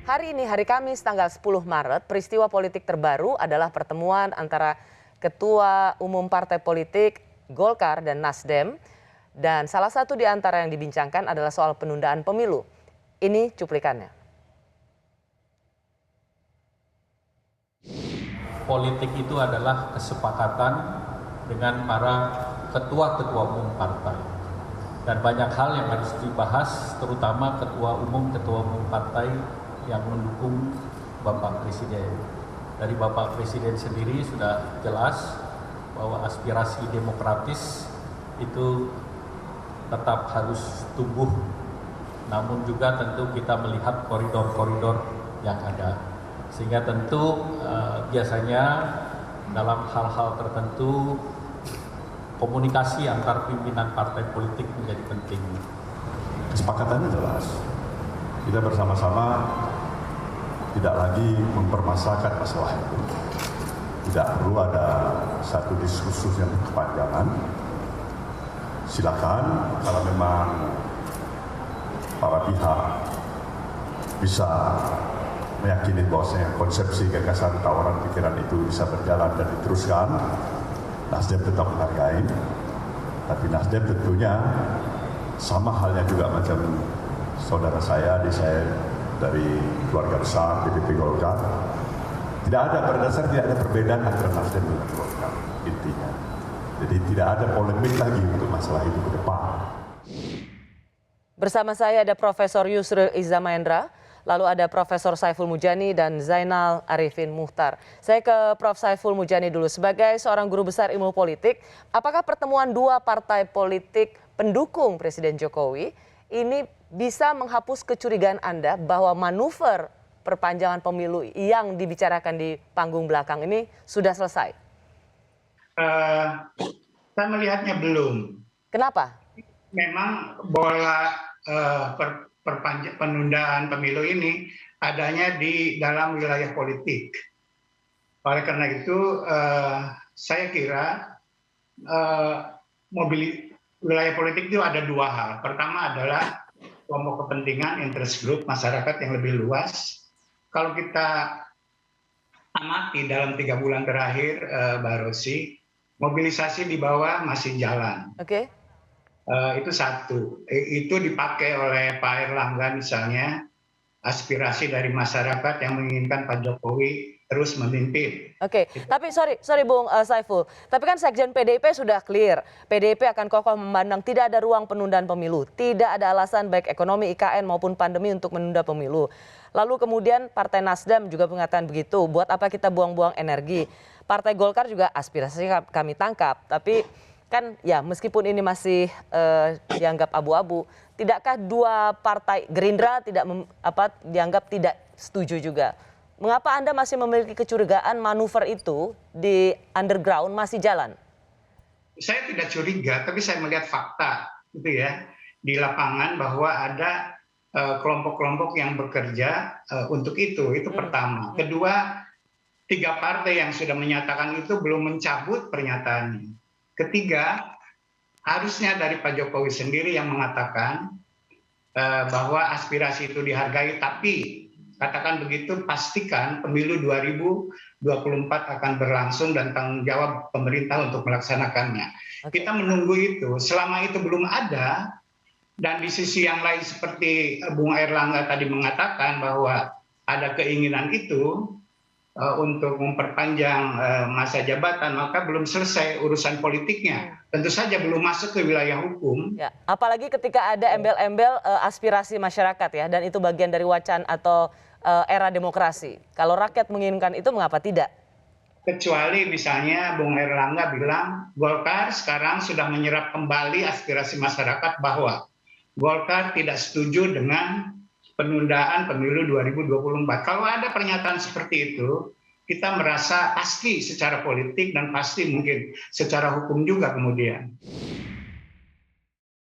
Hari ini, hari Kamis, tanggal 10 Maret, peristiwa politik terbaru adalah pertemuan antara Ketua Umum Partai Politik Golkar dan Nasdem. Dan salah satu di antara yang dibincangkan adalah soal penundaan pemilu. Ini cuplikannya. Politik itu adalah kesepakatan dengan para ketua-ketua umum partai. Dan banyak hal yang harus dibahas, terutama ketua umum partai yang mendukung Bapak Presiden. Dari Bapak Presiden sendiri sudah jelas bahwa aspirasi demokratis itu tetap harus tumbuh, namun juga tentu kita melihat koridor-koridor yang ada. Sehingga tentu biasanya dalam hal-hal tertentu komunikasi antar pimpinan partai politik menjadi penting. Kesepakatannya jelas. Kita bersama-sama tidak lagi mempermasalahkan masalah itu. Tidak perlu ada satu diskursus yang berkepanjangan. Silakan kalau memang para pihak bisa meyakini bahwasanya konsepsi gagasan tawaran pikiran itu bisa berjalan dan diteruskan, Nasdem tetap menghargai. Tapi Nasdem tentunya sama halnya juga macam saudara saya, dari keluarga besar DPP Golkar. Tidak ada, pada dasar tidak ada perbedaan antara Nasdem dengan Golkar intinya. Jadi tidak ada polemik lagi untuk masalah itu ke depan. Bersama saya ada Profesor Yusril Iza Mahendra, lalu ada Profesor Saiful Mujani dan Zainal Arifin Muhtar. Saya ke Prof. Saiful Mujani dulu. Sebagai seorang guru besar ilmu politik, apakah pertemuan dua partai politik pendukung Presiden Jokowi ini bisa menghapus kecurigaan Anda bahwa manuver perpanjangan pemilu yang dibicarakan di panggung belakang ini sudah selesai? Saya melihatnya belum. Kenapa? Memang bola penundaan pemilu ini adanya di dalam wilayah politik. Oleh karena itu, saya kira wilayah politik itu ada dua hal. Pertama adalah kelompok kepentingan, interest group, masyarakat yang lebih luas. Kalau kita amati dalam 3 bulan terakhir, Mbak Rosi, mobilisasi di bawah masih jalan. Oke. Itu satu. Itu dipakai oleh Pak Erlangga misalnya, aspirasi dari masyarakat yang menginginkan Pak Jokowi terus memimpin. Oke, tapi sorry Bung Saiful, tapi kan Sekjen PDIP sudah clear, PDIP akan kokoh memandang tidak ada ruang penundaan pemilu, tidak ada alasan baik ekonomi, IKN maupun pandemi untuk menunda pemilu. Lalu kemudian Partai Nasdem juga mengatakan begitu, buat apa kita buang-buang energi. Partai Golkar juga aspirasinya kami tangkap, tapi kan ya meskipun ini masih dianggap abu-abu, tidakkah dua partai Gerindra dianggap tidak setuju juga? Mengapa Anda masih memiliki kecurigaan manuver itu di underground masih jalan? Saya tidak curiga, tapi saya melihat fakta gitu ya di lapangan bahwa ada kelompok-kelompok yang bekerja untuk itu pertama. Kedua, 3 partai yang sudah menyatakan itu belum mencabut pernyataannya. Ketiga, harusnya dari Pak Jokowi sendiri yang mengatakan bahwa aspirasi itu dihargai, tapi katakan begitu, pastikan pemilu 2024 akan berlangsung dan tanggung jawab pemerintah untuk melaksanakannya. Kita menunggu itu. Selama itu belum ada, dan di sisi yang lain seperti Bung Erlangga tadi mengatakan bahwa ada keinginan itu untuk memperpanjang masa jabatan, maka belum selesai urusan politiknya. Tentu saja belum masuk ke wilayah hukum. Ya, apalagi ketika ada embel-embel aspirasi masyarakat ya, dan itu bagian dari wacana atau era demokrasi. Kalau rakyat menginginkan itu, mengapa tidak? Kecuali misalnya Bung Erlangga bilang Golkar sekarang sudah menyerap kembali aspirasi masyarakat bahwa Golkar tidak setuju dengan penundaan pemilu 2024. Kalau ada pernyataan seperti itu, kita merasa pasti secara politik dan pasti mungkin secara hukum juga kemudian.